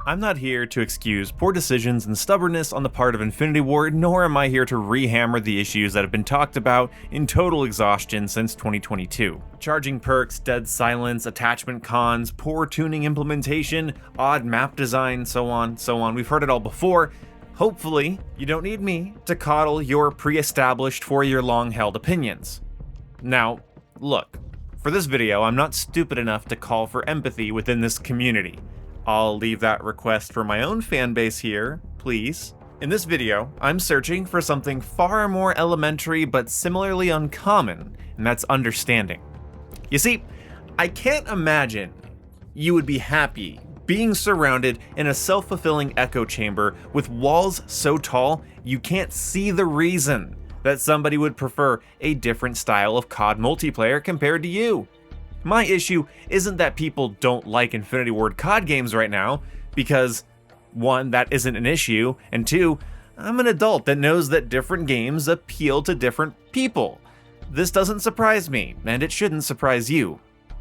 I'm not here to excuse poor decisions and stubbornness on the part of Infinity Ward, nor am I here to re-hammer the issues that have been talked about in total exhaustion since 2022. Charging perks, dead silence, attachment cons, poor tuning implementation, odd map design, so on, so on. We've heard it all before. Hopefully, you don't need me to coddle your pre-established 4-year-long held opinions. Now, look, for this video, I'm not stupid enough to call for empathy within this community. I'll leave that request for my own fanbase here, please. In this video, I'm searching for something far more elementary but similarly uncommon, and that's understanding. You see, I can't imagine you would be happy being surrounded in a self-fulfilling echo chamber with walls so tall you can't see the reason that somebody would prefer a different style of COD multiplayer compared to you. My issue isn't that people don't like Infinity Ward COD games right now, because 1, that isn't an issue, and 2, I'm an adult that knows that different games appeal to different people. This doesn't surprise me, and it shouldn't surprise you.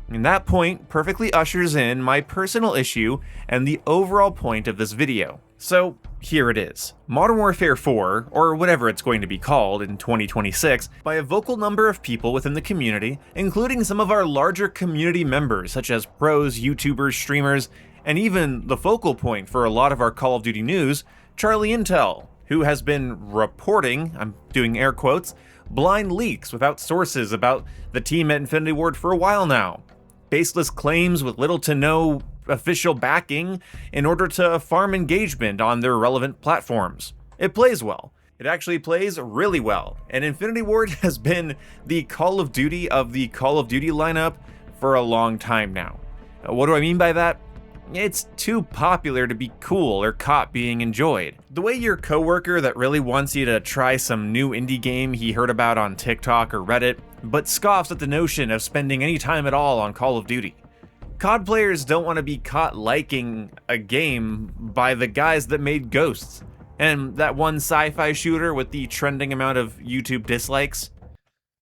And that point perfectly ushers in my personal issue and the overall point of this video. So here it is. Modern Warfare 4, or whatever it's going to be called in 2026, by a vocal number of people within the community, including some of our larger community members such as pros, YouTubers, streamers, and even the focal point for a lot of our Call of Duty news, Charlie Intel, who has been reporting, I'm doing air quotes, blind leaks without sources about the team at Infinity Ward for a while now. Baseless claims with little to no official backing in order to farm engagement on their relevant platforms. It plays well. It actually plays really well, and Infinity Ward has been the Call of Duty of the Call of Duty lineup for a long time now. What do I mean by that? It's too popular to be cool or caught being enjoyed. The way your coworker that really wants you to try some new indie game he heard about on TikTok or Reddit, but scoffs at the notion of spending any time at all on Call of Duty. COD players don't want to be caught liking a game by the guys that made Ghosts, and that one sci-fi shooter with the trending amount of YouTube dislikes.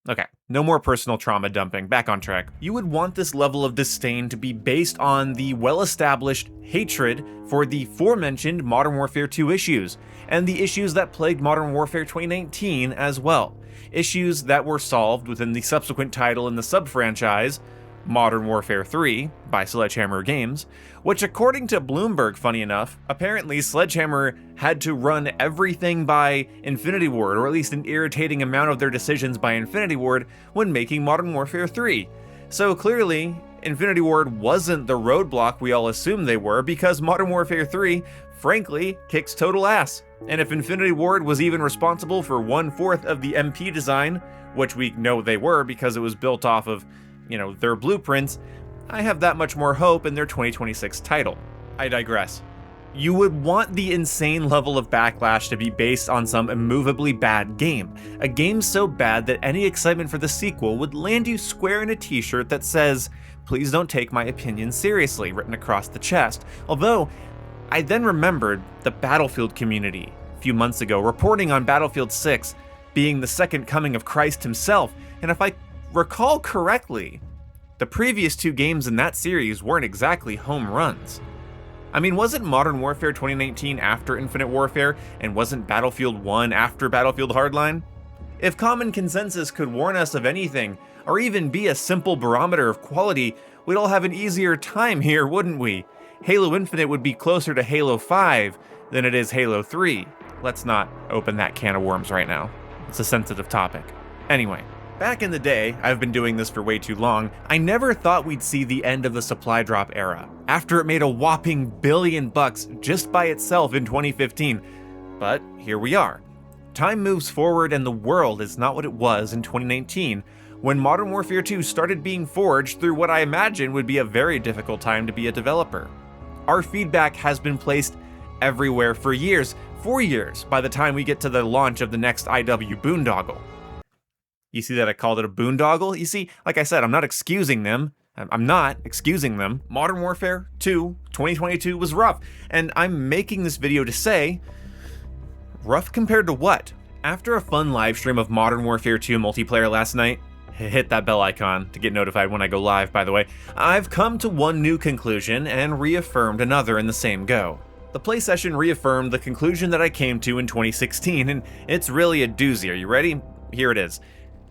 Okay, no more personal trauma dumping, back on track. You would want this level of disdain to be based on the well-established hatred for the aforementioned Modern Warfare 2 issues, and the issues that plagued Modern Warfare 2019 as well. Issues that were solved within the subsequent title in the sub-franchise, Modern Warfare 3 by Sledgehammer Games, which according to Bloomberg, funny enough, apparently Sledgehammer had to run everything by Infinity Ward, or at least an irritating amount of their decisions by Infinity Ward when making Modern Warfare 3. So clearly, Infinity Ward wasn't the roadblock we all assumed they were, because Modern Warfare 3, frankly, kicks total ass. And if Infinity Ward was even responsible for 1/4 of the MP design, which we know they were because it was built off of their blueprints, I have that much more hope in their 2026 title. I digress. You would want the insane level of backlash to be based on some immovably bad game. A game so bad that any excitement for the sequel would land you square in a t-shirt that says, "Please don't take my opinion seriously," written across the chest. Although, I then remembered the Battlefield community a few months ago reporting on Battlefield 6 being the second coming of Christ himself, and if I recall correctly, the previous 2 games in that series weren't exactly home runs. I mean, wasn't Modern Warfare 2019 after Infinite Warfare, and wasn't Battlefield 1 after Battlefield Hardline? If common consensus could warn us of anything, or even be a simple barometer of quality, we'd all have an easier time here, wouldn't we? Halo Infinite would be closer to Halo 5 than it is Halo 3. Let's not open that can of worms right now. It's a sensitive topic. Anyway. Back in the day, I've been doing this for way too long, I never thought we'd see the end of the supply drop era, after it made a whopping $1 billion just by itself in 2015. But here we are. Time moves forward and the world is not what it was in 2019, when Modern Warfare 2 started being forged through what I imagine would be a very difficult time to be a developer. Our feedback has been placed everywhere for years, 4 years by the time we get to the launch of the next IW boondoggle. You see that I called it a boondoggle? You see, like I said, I'm not excusing them. Modern Warfare 2 2022 was rough, and I'm making this video to say, rough compared to what? After a fun live stream of Modern Warfare 2 multiplayer last night, hit that bell icon to get notified when I go live, by the way, I've come to one new conclusion and reaffirmed another in the same go. The play session reaffirmed the conclusion that I came to in 2016, and it's really a doozy. Are you ready? Here it is.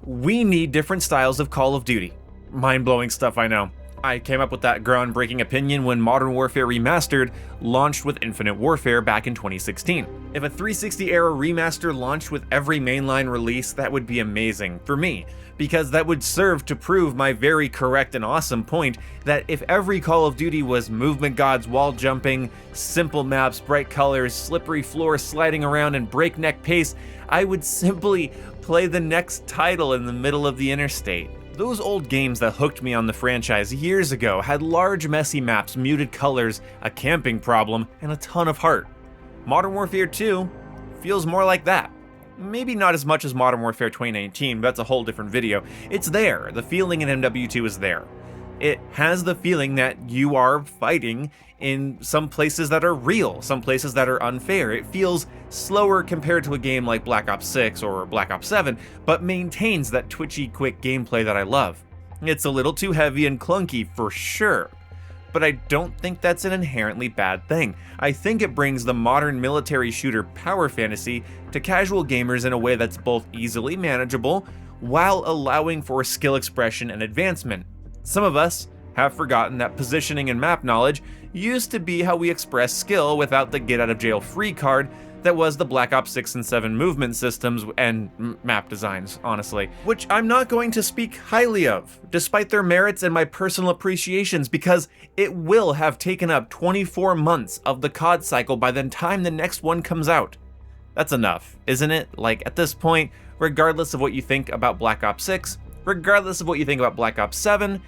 We need different styles of Call of Duty. Mind-blowing stuff, I know. I came up with that groundbreaking opinion when Modern Warfare Remastered launched with Infinite Warfare back in 2016. If a 360-era remaster launched with every mainline release, that would be amazing for me, because that would serve to prove my very correct and awesome point that if every Call of Duty was movement gods, wall jumping, simple maps, bright colors, slippery floors, sliding around, and breakneck pace, I would simply play the next title in the middle of the interstate. Those old games that hooked me on the franchise years ago had large messy maps, muted colors, a camping problem, and a ton of heart. Modern Warfare 2 feels more like that. Maybe not as much as Modern Warfare 2019, but that's a whole different video. It's there. The feeling in MW2 is there. It has the feeling that you are fighting in some places that are real, some places that are unfair. It feels slower compared to a game like Black Ops 6 or Black Ops 7, but maintains that twitchy, quick gameplay that I love. It's a little too heavy and clunky for sure, but I don't think that's an inherently bad thing. I think it brings the modern military shooter power fantasy to casual gamers in a way that's both easily manageable while allowing for skill expression and advancement. Some of us have forgotten that positioning and map knowledge used to be how we express skill without the get-out-of-jail-free card that was the Black Ops 6 and 7 movement systems and map designs, honestly. Which I'm not going to speak highly of, despite their merits and my personal appreciations, because it will have taken up 24 months of the COD cycle by the time the next one comes out. That's enough, isn't it? Like, at this point, regardless of what you think about Black Ops 6, regardless of what you think about Black Ops 7,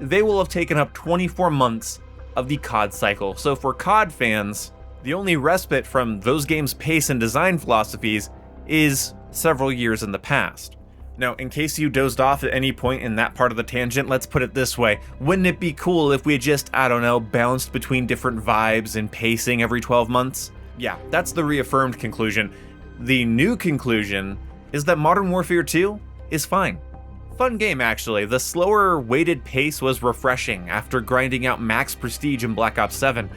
they will have taken up 24 months of the COD cycle. So for COD fans, the only respite from those games' pace and design philosophies is several years in the past. Now, in case you dozed off at any point in that part of the tangent, let's put it this way. Wouldn't it be cool if we just, I don't know, bounced between different vibes and pacing every 12 months? Yeah, that's the reaffirmed conclusion. The new conclusion is that Modern Warfare 2 is fine. Fun game, actually. The slower, weighted pace was refreshing after grinding out max prestige in Black Ops 7,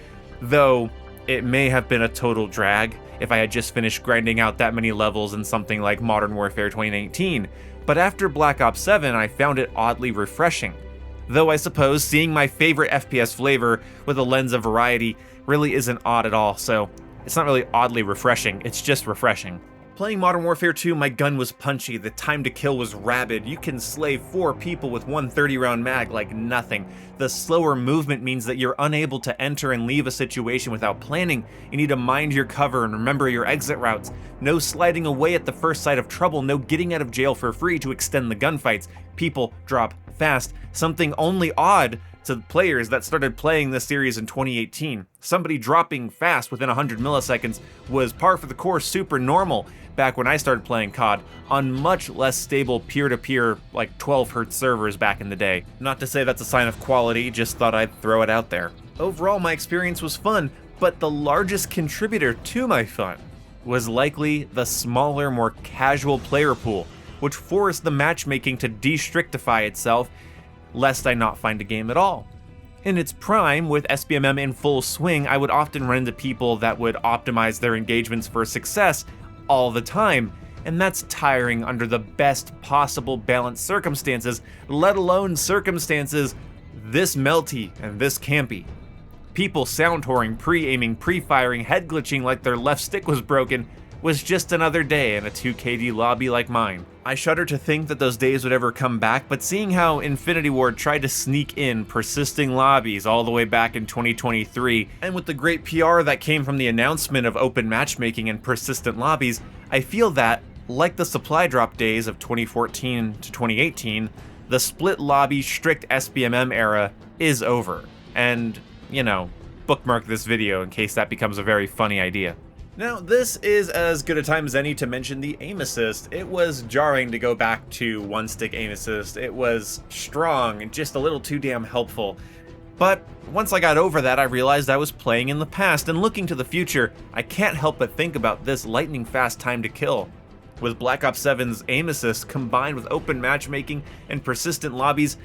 though it may have been a total drag if I had just finished grinding out that many levels in something like Modern Warfare 2019, but after Black Ops 7 I found it oddly refreshing. Though I suppose seeing my favorite FPS flavor with a lens of variety really isn't odd at all, so it's not really oddly refreshing, it's just refreshing. Playing Modern Warfare 2, my gun was punchy, the time to kill was rabid, you can slay 4 people with one 30-round mag like nothing. The slower movement means that you're unable to enter and leave a situation without planning. You need to mind your cover and remember your exit routes. No sliding away at the first sight of trouble, no getting out of jail for free to extend the gunfights. People drop fast, something only odd to players that started playing this series in 2018. Somebody dropping fast within 100 milliseconds was par for the course, super normal back when I started playing COD on much less stable peer-to-peer, like 12 Hz servers back in the day. Not to say that's a sign of quality, just thought I'd throw it out there. Overall, my experience was fun, but the largest contributor to my fun was likely the smaller, more casual player pool, which forced the matchmaking to de-strictify itself lest I not find a game at all. In its prime, with SBMM in full swing, I would often run into people that would optimize their engagements for success all the time, and that's tiring under the best possible balanced circumstances, let alone circumstances this melty and this campy. People sound whoring, pre-aiming, pre-firing, head glitching like their left stick was broken was just another day in a 2KD lobby like mine. I shudder to think that those days would ever come back, but seeing how Infinity Ward tried to sneak in persisting lobbies all the way back in 2023, and with the great PR that came from the announcement of open matchmaking and persistent lobbies, I feel that, like the supply drop days of 2014 to 2018, the split lobby strict SBMM era is over. And, you know, bookmark this video in case that becomes a very funny idea. Now, this is as good a time as any to mention the aim assist. It was jarring to go back to one-stick aim assist. It was strong and just a little too damn helpful. But once I got over that, I realized I was playing in the past, and looking to the future, I can't help but think about this lightning-fast time to kill. With Black Ops 7's aim assist combined with open matchmaking and persistent lobbies,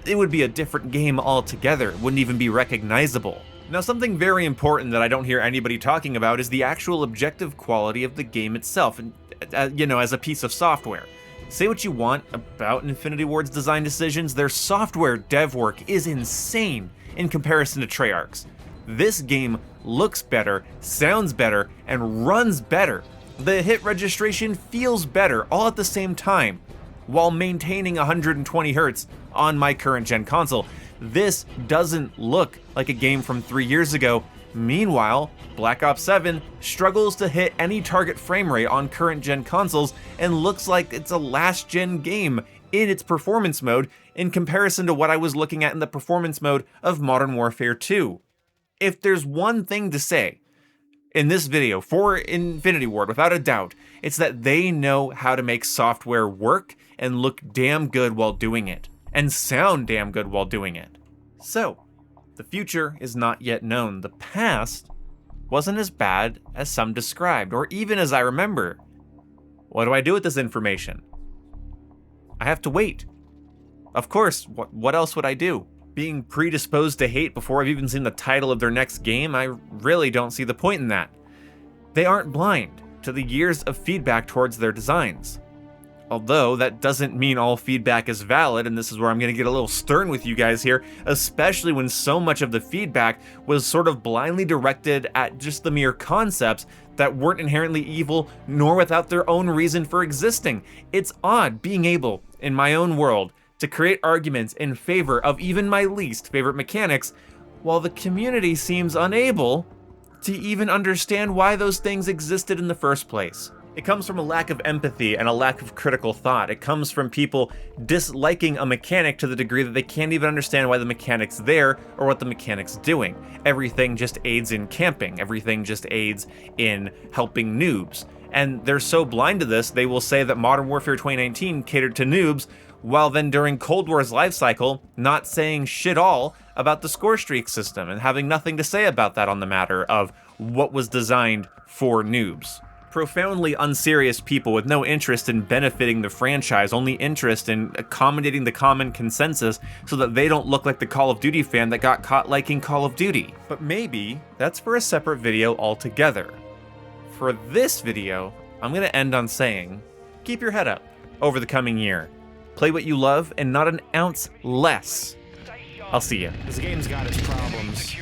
it would be a different game altogether. It wouldn't even be recognizable. Now, something very important that I don't hear anybody talking about is the actual objective quality of the game itself, and as a piece of software. Say what you want about Infinity Ward's design decisions, their software dev work is insane in comparison to Treyarch's. This game looks better, sounds better, and runs better. The hit registration feels better all at the same time, while maintaining 120 Hz on my current gen console. This doesn't look like a game from 3 years ago. Meanwhile, Black Ops 7 struggles to hit any target frame rate on current gen consoles and looks like it's a last gen game in its performance mode in comparison to what I was looking at in the performance mode of Modern Warfare 2. If there's one thing to say in this video for Infinity Ward, without a doubt, it's that they know how to make software work and look damn good while doing it, and sound damn good while doing it. So, the future is not yet known. The past wasn't as bad as some described, or even as I remember. What do I do with this information? I have to wait. Of course, what else would I do? Being predisposed to hate before I've even seen the title of their next game, I really don't see the point in that. They aren't blind to the years of feedback towards their designs. Although, that doesn't mean all feedback is valid, and this is where I'm going to get a little stern with you guys here, especially when so much of the feedback was sort of blindly directed at just the mere concepts that weren't inherently evil, nor without their own reason for existing. It's odd being able, in my own world, to create arguments in favor of even my least favorite mechanics, while the community seems unable to even understand why those things existed in the first place. It comes from a lack of empathy and a lack of critical thought. It comes from people disliking a mechanic to the degree that they can't even understand why the mechanic's there or what the mechanic's doing. Everything just aids in camping. Everything just aids in helping noobs. And they're so blind to this, they will say that Modern Warfare 2019 catered to noobs, while then during Cold War's life cycle, not saying shit all about the score streak system and having nothing to say about that on the matter of what was designed for noobs. Profoundly unserious people with no interest in benefiting the franchise, only interest in accommodating the common consensus so that they don't look like the Call of Duty fan that got caught liking Call of Duty. But maybe that's for a separate video altogether. For this video, I'm gonna end on saying, keep your head up over the coming year. Play what you love and not an ounce less. I'll see you. This game's got its problems.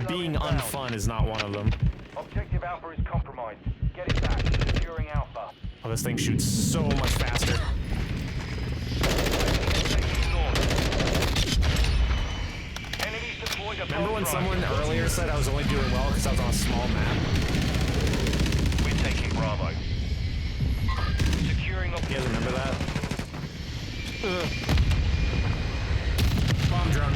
Being unfun is not one of them. Objective Alpha is compromised. Get it back. Securing Alpha. Oh, this thing shoots so much faster. Remember when someone earlier said I was only doing well because I was on a small map? We're taking Bravo. Securing up. You guys remember that? Bomb drone.